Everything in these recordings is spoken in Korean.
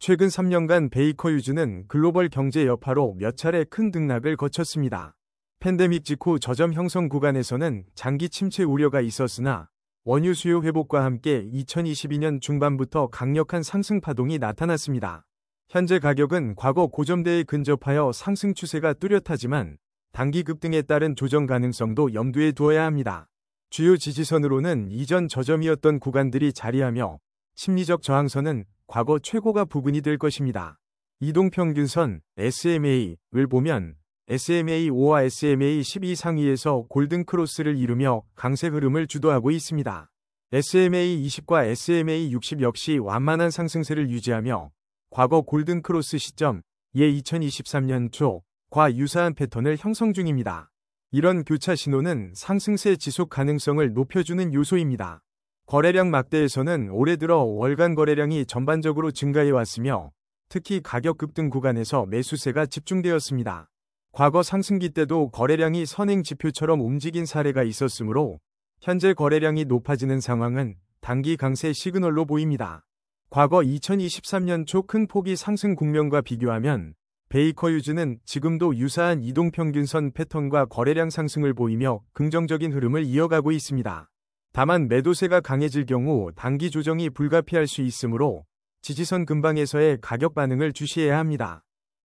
최근 3년간 베이커 휴즈는 글로벌 경제 여파로 몇 차례 큰 등락을 거쳤습니다. 팬데믹 직후 저점 형성 구간에서는 장기 침체 우려가 있었으나 원유 수요 회복과 함께 2022년 중반부터 강력한 상승 파동이 나타났습니다. 현재 가격은 과거 고점대에 근접하여 상승 추세가 뚜렷하지만 단기 급등에 따른 조정 가능성도 염두에 두어야 합니다. 주요 지지선으로는 이전 저점이었던 구간들이 자리하며 심리적 저항선은 과거 최고가 부근이 될 것입니다. 이동평균선 SMA를 보면 SMA5와 SMA12 상위에서 골든크로스를 이루며 강세 흐름을 주도하고 있습니다. SMA20과 SMA60 역시 완만한 상승세를 유지하며 과거 골든크로스 시점, 예 2023년 초과 유사한 패턴을 형성 중입니다. 이런 교차 신호는 상승세 지속 가능성을 높여주는 요소입니다. 거래량 막대에서는 올해 들어 월간 거래량이 전반적으로 증가해 왔으며 특히 가격 급등 구간에서 매수세가 집중되었습니다. 과거 상승기 때도 거래량이 선행 지표처럼 움직인 사례가 있었으므로 현재 거래량이 높아지는 상황은 단기 강세 시그널로 보입니다. 과거 2023년 초 큰 폭의 상승 국면과 비교하면 베이커 휴즈는 지금도 유사한 이동평균선 패턴과 거래량 상승을 보이며 긍정적인 흐름을 이어가고 있습니다. 다만 매도세가 강해질 경우 단기 조정이 불가피할 수 있으므로 지지선 근방에서의 가격 반응을 주시해야 합니다.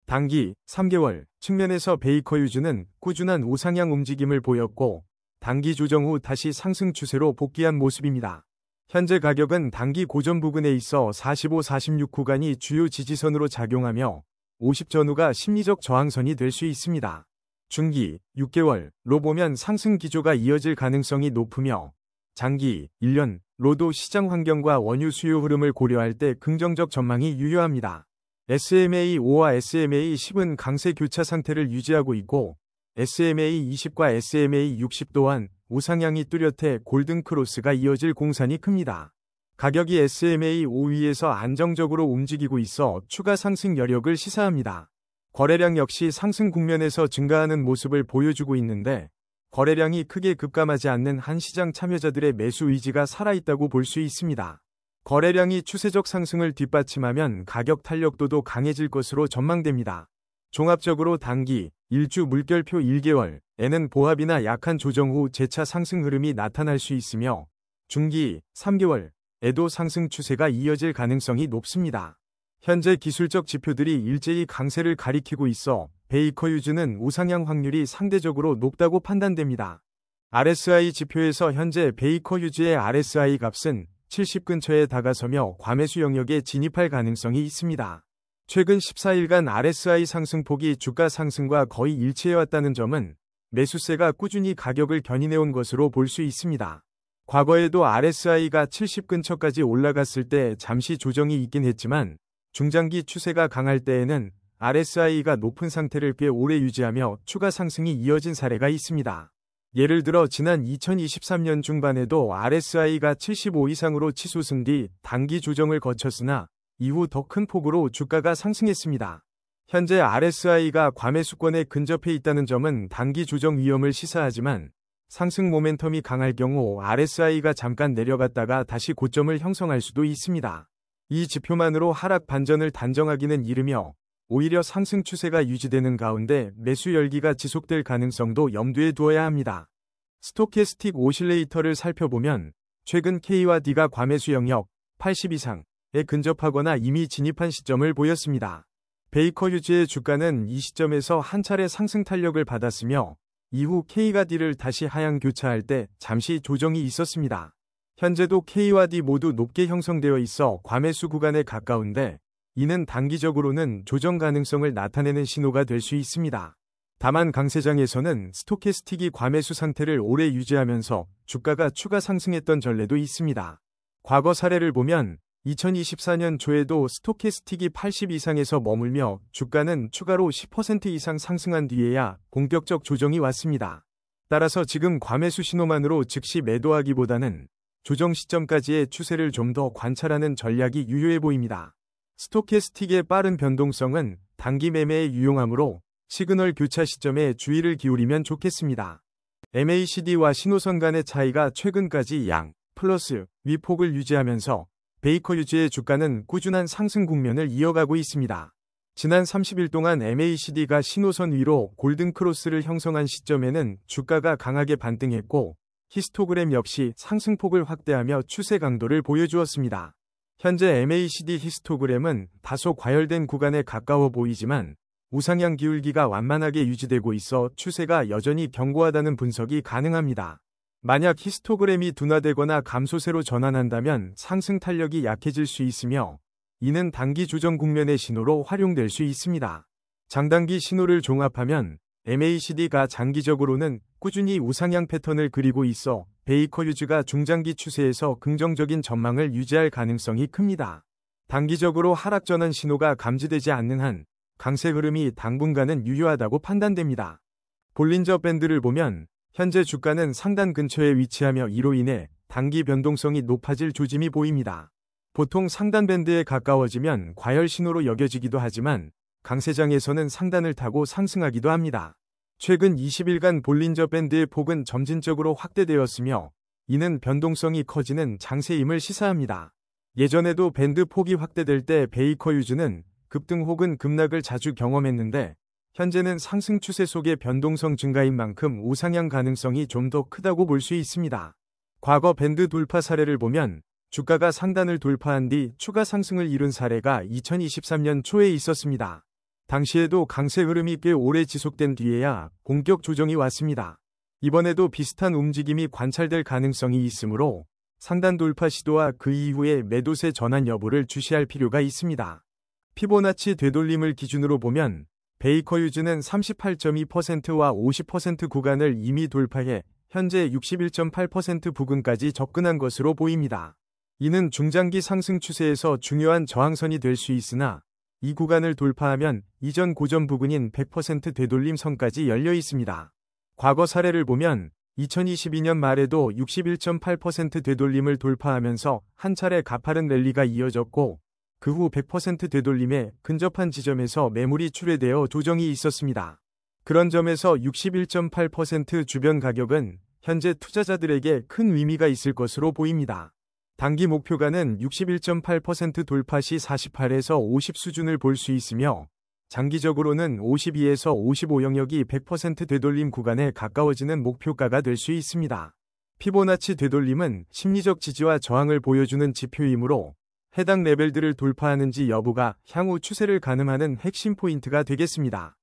단기 3개월 측면에서 베이커 휴즈는 꾸준한 우상향 움직임을 보였고 단기 조정 후 다시 상승 추세로 복귀한 모습입니다. 현재 가격은 단기 고점 부근에 있어 45, 46 구간이 주요 지지선으로 작용하며 50 전후가 심리적 저항선이 될 수 있습니다. 중기 6개월로 보면 상승 기조가 이어질 가능성이 높으며 장기 1년로도 시장 환경과 원유 수요 흐름을 고려할 때 긍정적 전망이 유효합니다. SMA5와 SMA10은 강세 교차 상태를 유지하고 있고 SMA20과 SMA60 또한 우상향이 뚜렷해 골든크로스가 이어질 공산이 큽니다. 가격이 SMA5 위에서 안정적으로 움직이고 있어 추가 상승 여력을 시사합니다. 거래량 역시 상승 국면에서 증가하는 모습을 보여주고 있는데 거래량이 크게 급감하지 않는 한 시장 참여자들의 매수 의지가 살아있다고 볼 수 있습니다. 거래량이 추세적 상승을 뒷받침하면 가격 탄력도도 강해질 것으로 전망됩니다. 종합적으로 단기, 일주 물결표 1개월에는 보합이나 약한 조정 후 재차 상승 흐름이 나타날 수 있으며 중기, 3개월에도 상승 추세가 이어질 가능성이 높습니다. 현재 기술적 지표들이 일제히 강세를 가리키고 있어 베이커 휴즈는 우상향 확률이 상대적으로 높다고 판단됩니다. RSI 지표에서 현재 베이커 휴즈의 RSI 값은 70 근처에 다가서며 과매수 영역에 진입할 가능성이 있습니다. 최근 14일간 RSI 상승폭이 주가 상승과 거의 일치해왔다는 점은 매수세가 꾸준히 가격을 견인해온 것으로 볼 수 있습니다. 과거에도 RSI가 70 근처까지 올라갔을 때 잠시 조정이 있긴 했지만 중장기 추세가 강할 때에는 RSI가 높은 상태를 꽤 오래 유지하며 추가 상승이 이어진 사례가 있습니다. 예를 들어 지난 2023년 중반에도 RSI가 75 이상으로 치솟은 뒤 단기 조정을 거쳤으나 이후 더 큰 폭으로 주가가 상승했습니다. 현재 RSI가 과매수권에 근접해 있다는 점은 단기 조정 위험을 시사하지만 상승 모멘텀이 강할 경우 RSI가 잠깐 내려갔다가 다시 고점을 형성할 수도 있습니다. 이 지표만으로 하락 반전을 단정하기는 이르며 오히려 상승 추세가 유지되는 가운데 매수 열기가 지속될 가능성도 염두에 두어야 합니다. 스토캐스틱 오실레이터를 살펴보면 최근 K와 D가 과매수 영역 80 이상에 근접하거나 이미 진입한 시점을 보였습니다. 베이커 휴즈의 주가는 이 시점에서 한 차례 상승 탄력을 받았으며 이후 K가 D를 다시 하향 교차할 때 잠시 조정이 있었습니다. 현재도 K와 D 모두 높게 형성되어 있어 과매수 구간에 가까운데 이는 단기적으로는 조정 가능성을 나타내는 신호가 될 수 있습니다. 다만 강세장에서는 스토캐스틱이 과매수 상태를 오래 유지하면서 주가가 추가 상승했던 전례도 있습니다. 과거 사례를 보면 2024년 초에도 스토캐스틱이 80 이상에서 머물며 주가는 추가로 10% 이상 상승한 뒤에야 본격적 조정이 왔습니다. 따라서 지금 과매수 신호만으로 즉시 매도하기보다는 조정 시점까지의 추세를 좀 더 관찰하는 전략이 유효해 보입니다. 스토캐스틱의 빠른 변동성은 단기 매매에 유용하므로 시그널 교차 시점에 주의를 기울이면 좋겠습니다. MACD와 신호선 간의 차이가 최근까지 양, 플러스, 위폭을 유지하면서 베이커유즈의 주가는 꾸준한 상승 국면을 이어가고 있습니다. 지난 30일 동안 MACD가 신호선 위로 골든크로스를 형성한 시점에는 주가가 강하게 반등했고 히스토그램 역시 상승폭을 확대하며 추세 강도를 보여주었습니다. 현재 MACD 히스토그램은 다소 과열된 구간에 가까워 보이지만 우상향 기울기가 완만하게 유지되고 있어 추세가 여전히 견고하다는 분석이 가능합니다. 만약 히스토그램이 둔화되거나 감소세로 전환한다면 상승 탄력이 약해질 수 있으며 이는 단기 조정 국면의 신호로 활용될 수 있습니다. 장단기 신호를 종합하면 MACD가 장기적으로는 꾸준히 우상향 패턴을 그리고 있어 베이커유즈가 중장기 추세에서 긍정적인 전망을 유지할 가능성이 큽니다. 단기적으로 하락 전환 신호가 감지되지 않는 한 강세 흐름이 당분간은 유효하다고 판단됩니다. 볼린저 밴드를 보면 현재 주가는 상단 근처에 위치하며 이로 인해 단기 변동성이 높아질 조짐이 보입니다. 보통 상단 밴드에 가까워지면 과열 신호로 여겨지기도 하지만 강세장에서는 상단을 타고 상승하기도 합니다. 최근 20일간 볼린저 밴드의 폭은 점진적으로 확대되었으며 이는 변동성이 커지는 장세임을 시사합니다. 예전에도 밴드 폭이 확대될 때 베이커유즈는 급등 혹은 급락을 자주 경험했는데 현재는 상승 추세 속의 변동성 증가인 만큼 우상향 가능성이 좀 더 크다고 볼 수 있습니다. 과거 밴드 돌파 사례를 보면 주가가 상단을 돌파한 뒤 추가 상승을 이룬 사례가 2023년 초에 있었습니다. 당시에도 강세 흐름이 꽤 오래 지속된 뒤에야 본격 조정이 왔습니다. 이번에도 비슷한 움직임이 관찰될 가능성이 있으므로 상단 돌파 시도와 그 이후의 매도세 전환 여부를 주시할 필요가 있습니다. 피보나치 되돌림을 기준으로 보면 베이커유즈는 38.2%와 50% 구간을 이미 돌파해 현재 61.8% 부근까지 접근한 것으로 보입니다. 이는 중장기 상승 추세에서 중요한 저항선이 될 수 있으나 이 구간을 돌파하면 이전 고점 부근인 100% 되돌림 선까지 열려 있습니다. 과거 사례를 보면 2022년 말에도 61.8% 되돌림을 돌파하면서 한 차례 가파른 랠리가 이어졌고 그 후 100% 되돌림에 근접한 지점에서 매물이 출회되어 조정이 있었습니다. 그런 점에서 61.8% 주변 가격은 현재 투자자들에게 큰 의미가 있을 것으로 보입니다. 단기 목표가는 61.8% 돌파 시 48에서 50 수준을 볼 수 있으며 장기적으로는 52에서 55 영역이 100% 되돌림 구간에 가까워지는 목표가가 될 수 있습니다. 피보나치 되돌림은 심리적 지지와 저항을 보여주는 지표이므로 해당 레벨들을 돌파하는지 여부가 향후 추세를 가늠하는 핵심 포인트가 되겠습니다.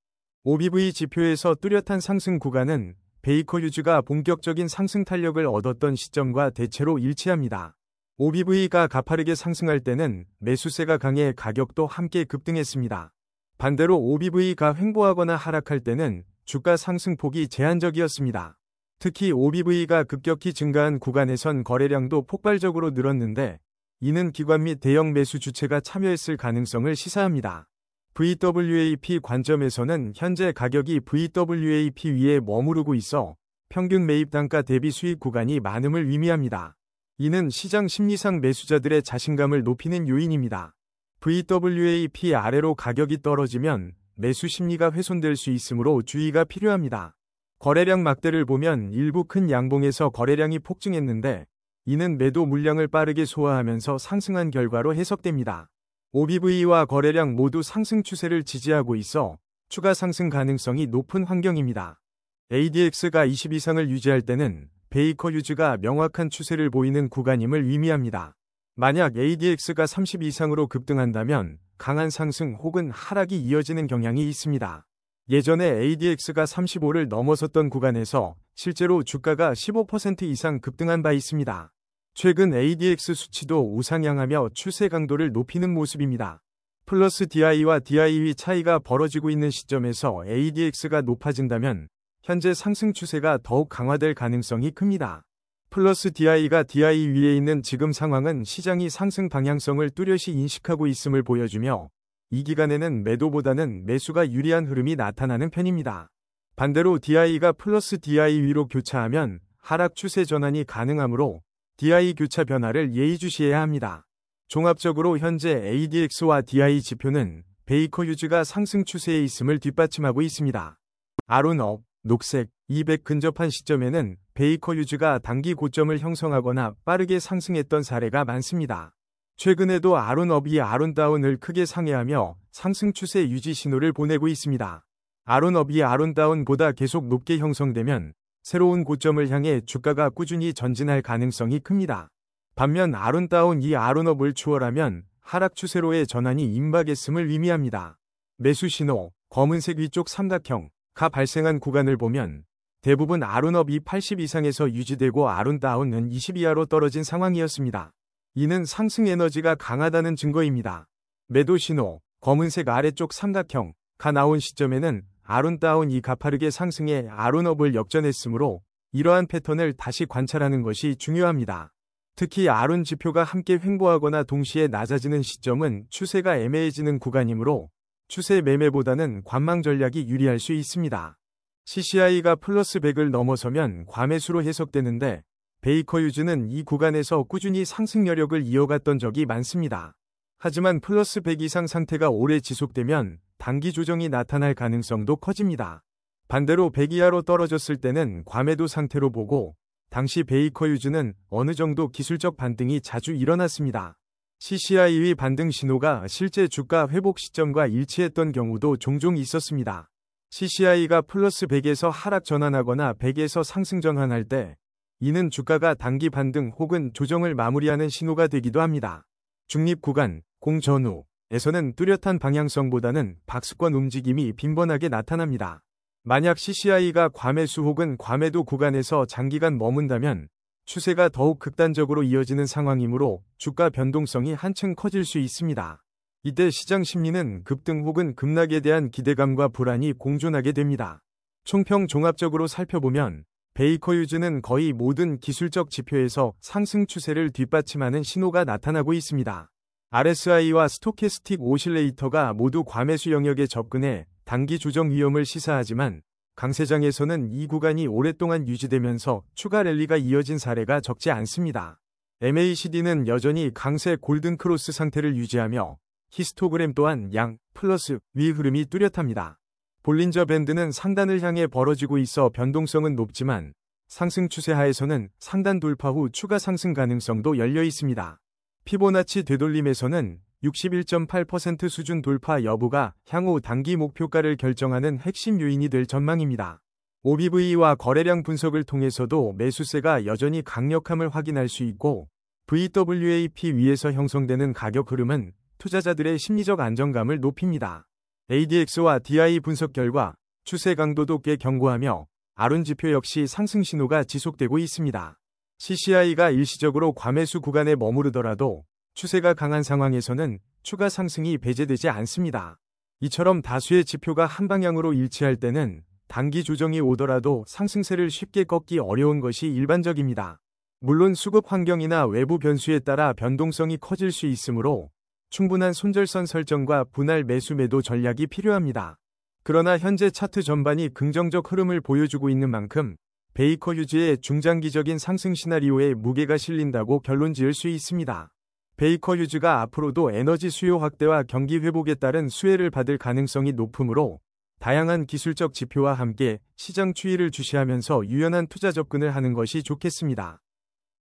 OBV 지표에서 뚜렷한 상승 구간은 베이커유즈가 본격적인 상승 탄력을 얻었던 시점과 대체로 일치합니다. OBV가 가파르게 상승할 때는 매수세가 강해 가격도 함께 급등했습니다. 반대로 OBV가 횡보하거나 하락할 때는 주가 상승폭이 제한적이었습니다. 특히 OBV가 급격히 증가한 구간에선 거래량도 폭발적으로 늘었는데 이는 기관 및 대형 매수 주체가 참여했을 가능성을 시사합니다. VWAP 관점에서는 현재 가격이 VWAP 위에 머무르고 있어 평균 매입 단가 대비 수익 구간이 많음을 의미합니다. 이는 시장 심리상 매수자들의 자신감을 높이는 요인입니다. VWAP 아래로 가격이 떨어지면 매수 심리가 훼손될 수 있으므로 주의가 필요합니다. 거래량 막대를 보면 일부 큰 양봉에서 거래량이 폭증했는데 이는 매도 물량을 빠르게 소화하면서 상승한 결과로 해석됩니다. OBV와 거래량 모두 상승 추세를 지지하고 있어 추가 상승 가능성이 높은 환경입니다. ADX가 20 이상을 유지할 때는 베이커유즈가 명확한 추세를 보이는 구간임을 의미합니다. 만약 ADX가 30 이상으로 급등한다면 강한 상승 혹은 하락이 이어지는 경향이 있습니다. 예전에 ADX가 35를 넘어섰던 구간에서 실제로 주가가 15% 이상 급등한 바 있습니다. 최근 ADX 수치도 우상향하며 추세 강도를 높이는 모습입니다. 플러스 DI와 DI의 차이가 벌어지고 있는 시점에서 ADX가 높아진다면 현재 상승 추세가 더욱 강화될 가능성이 큽니다. 플러스 DI가 DI 위에 있는 지금 상황은 시장이 상승 방향성을 뚜렷이 인식하고 있음을 보여주며 이 기간에는 매도보다는 매수가 유리한 흐름이 나타나는 편입니다. 반대로 DI가 플러스 DI 위로 교차하면 하락 추세 전환이 가능하므로 DI 교차 변화를 예의주시해야 합니다. 종합적으로 현재 ADX와 DI 지표는 베이커유즈가 상승 추세에 있음을 뒷받침하고 있습니다. 아론업, 녹색, 200 근접한 시점에는 베이커유즈가 단기 고점을 형성하거나 빠르게 상승했던 사례가 많습니다. 최근에도 아론업이 아론다운을 크게 상회하며 상승 추세 유지 신호를 보내고 있습니다. 아론업이 아론다운보다 계속 높게 형성되면 새로운 고점을 향해 주가가 꾸준히 전진할 가능성이 큽니다. 반면 아론다운이 아론업을 추월하면 하락 추세로의 전환이 임박했음을 의미합니다. 매수 신호, 검은색 위쪽 삼각형가 발생한 구간을 보면 대부분 아론업이 80 이상에서 유지되고 아론다운은 20 이하로 떨어진 상황이었습니다. 이는 상승 에너지가 강하다는 증거입니다. 매도 신호, 검은색 아래쪽 삼각형가 나온 시점에는 아론다운이 가파르게 상승해 아론업을 역전했으므로 이러한 패턴을 다시 관찰하는 것이 중요합니다. 특히 아론 지표가 함께 횡보하거나 동시에 낮아지는 시점은 추세가 애매해지는 구간이므로 추세 매매보다는 관망 전략이 유리할 수 있습니다. CCI가 플러스 100을 넘어서면 과매수로 해석되는데 베이커 휴즈는 이 구간에서 꾸준히 상승 여력을 이어갔던 적이 많습니다. 하지만 플러스 100 이상 상태가 오래 지속되면 단기 조정이 나타날 가능성도 커집니다. 반대로 100 이하로 떨어졌을 때는 과매도 상태로 보고 당시 베이커 휴즈는 어느 정도 기술적 반등이 자주 일어났습니다. CCI의 반등 신호가 실제 주가 회복 시점과 일치했던 경우도 종종 있었습니다. CCI가 플러스 100에서 하락 전환하거나 100에서 상승 전환할 때 이는 주가가 단기 반등 혹은 조정을 마무리하는 신호가 되기도 합니다. 중립 구간, 공전후에서는 뚜렷한 방향성보다는 박스권 움직임이 빈번하게 나타납니다. 만약 CCI가 과매수 혹은 과매도 구간에서 장기간 머문다면 추세가 더욱 극단적으로 이어지는 상황이므로 주가 변동성이 한층 커질 수 있습니다. 이때 시장 심리는 급등 혹은 급락에 대한 기대감과 불안이 공존하게 됩니다. 총평 종합적으로 살펴보면 베이커 휴즈는 거의 모든 기술적 지표에서 상승 추세를 뒷받침하는 신호가 나타나고 있습니다. RSI와 스토캐스틱 오실레이터가 모두 과매수 영역에 접근해 단기 조정 위험을 시사하지만 강세장에서는 이 구간이 오랫동안 유지되면서 추가 랠리가 이어진 사례가 적지 않습니다. MACD는 여전히 강세 골든크로스 상태를 유지하며 히스토그램 또한 양, 플러스, 위 흐름이 뚜렷합니다. 볼린저 밴드는 상단을 향해 벌어지고 있어 변동성은 높지만 상승 추세 하에서는 상단 돌파 후 추가 상승 가능성도 열려 있습니다. 피보나치 되돌림에서는 61.8% 수준 돌파 여부가 향후 단기 목표가를 결정하는 핵심 요인이 될 전망입니다. OBV와 거래량 분석을 통해서도 매수세가 여전히 강력함을 확인할 수 있고 VWAP 위에서 형성되는 가격 흐름은 투자자들의 심리적 안정감을 높입니다. ADX와 DI 분석 결과 추세 강도도 꽤 견고하며 아론 지표 역시 상승 신호가 지속되고 있습니다. CCI가 일시적으로 과매수 구간에 머무르더라도 추세가 강한 상황에서는 추가 상승이 배제되지 않습니다. 이처럼 다수의 지표가 한 방향으로 일치할 때는 단기 조정이 오더라도 상승세를 쉽게 꺾기 어려운 것이 일반적입니다. 물론 수급 환경이나 외부 변수에 따라 변동성이 커질 수 있으므로 충분한 손절선 설정과 분할 매수 매도 전략이 필요합니다. 그러나 현재 차트 전반이 긍정적 흐름을 보여주고 있는 만큼 베이커 휴즈의 중장기적인 상승 시나리오에 무게가 실린다고 결론 지을 수 있습니다. 베이커 휴즈가 앞으로도 에너지 수요 확대와 경기 회복에 따른 수혜를 받을 가능성이 높으므로 다양한 기술적 지표와 함께 시장 추이를 주시하면서 유연한 투자 접근을 하는 것이 좋겠습니다.